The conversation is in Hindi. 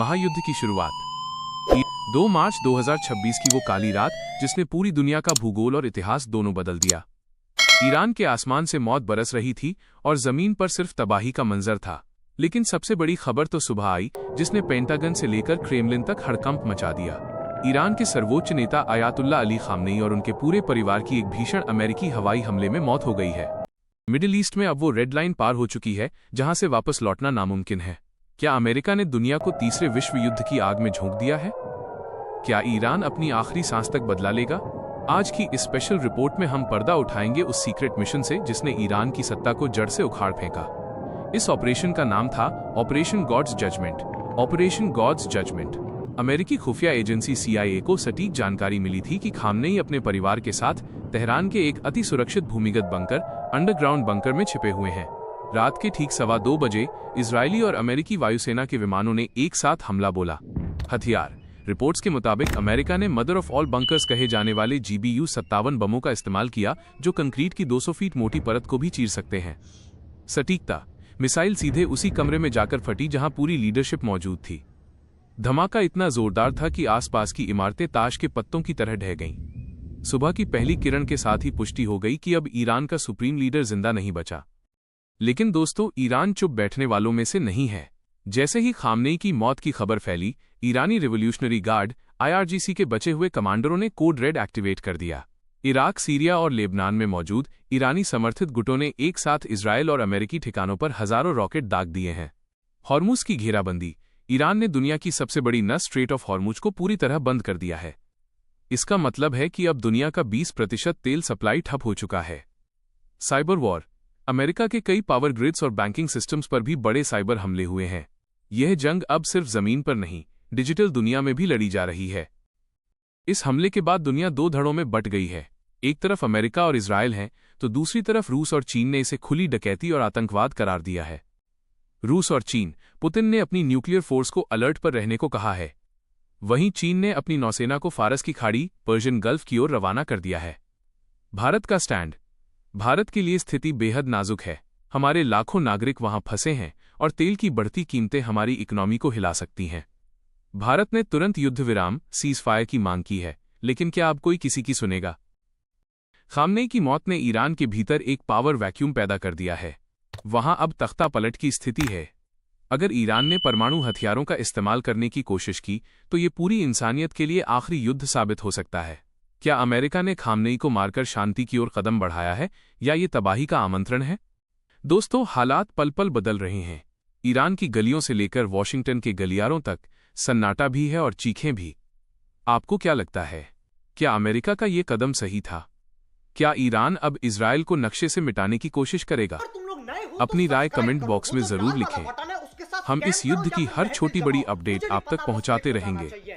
महायुद्ध की शुरुआत। 2 मार्च 2026 की वो काली रात जिसने पूरी दुनिया का भूगोल और इतिहास दोनों बदल दिया। ईरान के आसमान से मौत बरस रही थी और जमीन पर सिर्फ तबाही का मंजर था। लेकिन सबसे बड़ी खबर तो सुबह आई जिसने पेंटागन से लेकर क्रेमलिन तक हड़कंप मचा दिया। ईरान के सर्वोच्च नेता अयातुल्ला अली खामनेई और उनके पूरे परिवार की एक भीषण अमेरिकी हवाई हमले में मौत हो गई है। मिडिल ईस्ट में अब वो रेड लाइन पार हो चुकी है जहां से वापस लौटना नामुमकिन है। क्या अमेरिका ने दुनिया को तीसरे विश्व युद्ध की आग में झोंक दिया है? क्या ईरान अपनी आखिरी सांस तक बदला लेगा? आज की इस स्पेशल रिपोर्ट में हम पर्दा उठाएंगे उस सीक्रेट मिशन से जिसने ईरान की सत्ता को जड़ से उखाड़ फेंका। इस ऑपरेशन का नाम था operation God's judgement. Operation God's judgement. अमेरिकी खुफिया एजेंसी CIA को सटीक जानकारी मिली थी कि खामनेई अपने परिवार के साथ तेहरान के एक अति सुरक्षित भूमिगत बंकर अंडरग्राउंड बंकर में छिपे हुए हैं। रात के ठीक 2:15 बजे इजरायली और अमेरिकी वायुसेना के विमानों ने एक साथ हमला बोला। हथियार। रिपोर्ट्स के मुताबिक अमेरिका ने मदर ऑफ ऑल बंकर्स कहे जाने वाले GBU-57 बमों का इस्तेमाल किया जो कंक्रीट की 200 फीट मोटी परत को भी चीर सकते हैं। सटीकता। मिसाइल सीधे उसी कमरे में जाकर फटी जहां पूरी लीडरशिप मौजूद थी। धमाका इतना जोरदार था कि आसपास की इमारतें ताश के पत्तों की तरह ढह गईं। सुबह की पहली किरण के साथ ही पुष्टि हो गई कि अब ईरान का सुप्रीम लीडर जिंदा नहीं बचा। लेकिन दोस्तों, ईरान चुप बैठने वालों में से नहीं है। जैसे ही खामनेई की मौत की खबर फैली, ईरानी रिवोल्यूशनरी गार्ड IRGC के बचे हुए कमांडरों ने कोड रेड एक्टिवेट कर दिया। इराक, सीरिया और लेबनान में मौजूद ईरानी समर्थित गुटों ने एक साथ इजरायल और अमेरिकी ठिकानों पर हजारों रॉकेट दाग दिए हैं। हॉर्मुज की घेराबंदी। ईरान ने दुनिया की सबसे बड़ी नस स्ट्रेट ऑफ हॉर्मुज को पूरी तरह बंद कर दिया है। इसका मतलब है कि अब दुनिया का 20% तेल सप्लाई ठप हो चुका है। Cyber war. अमेरिका के कई पावर ग्रिड्स और बैंकिंग सिस्टम्स पर भी बड़े साइबर हमले हुए हैं। यह जंग अब सिर्फ जमीन पर नहीं, डिजिटल दुनिया में भी लड़ी जा रही है। इस हमले के बाद दुनिया 2 धड़ों में बंट गई है। एक तरफ अमेरिका और इजरायल हैं, तो दूसरी तरफ रूस और चीन ने इसे खुली डकैती और आतंकवाद करार दिया है। रूस और चीन। पुतिन ने अपनी न्यूक्लियर फोर्स को अलर्ट पर रहने को कहा है। वहीं चीन ने अपनी नौसेना को फारस की खाड़ी, पर्शियन गल्फ की ओर रवाना कर दिया है। भारत का स्टैंड। भारत के लिए स्थिति बेहद नाजुक है। हमारे लाखों नागरिक वहां फंसे हैं और तेल की बढ़ती कीमतें हमारी इकोनॉमी को हिला सकती हैं। भारत ने तुरंत युद्ध विराम, सीज़फायर की मांग की है, लेकिन क्या अब कोई किसी की सुनेगा? खामनेई की मौत ने ईरान के भीतर एक पावर वैक्यूम पैदा कर दिया है। वहां अब तख्ता पलट की स्थिति है। अगर ईरान ने परमाणु हथियारों का इस्तेमाल करने की कोशिश की तो ये पूरी इंसानियत के लिए आखिरी युद्ध साबित हो सकता है। क्या अमेरिका ने खामनेई को मारकर शांति की ओर कदम बढ़ाया है या ये तबाही का आमंत्रण है? दोस्तों, हालात पल पल बदल रहे हैं। ईरान की गलियों से लेकर वॉशिंगटन के गलियारों तक सन्नाटा भी है और चीखें भी। आपको क्या लगता है? क्या अमेरिका का ये कदम सही था? क्या ईरान अब इजरायल को नक्शे से मिटाने की कोशिश करेगा? अपनी राय कमेंट बॉक्स में जरूर लिखें। हम इस युद्ध की हर छोटी बड़ी अपडेट आप तक पहुंचाते रहेंगे।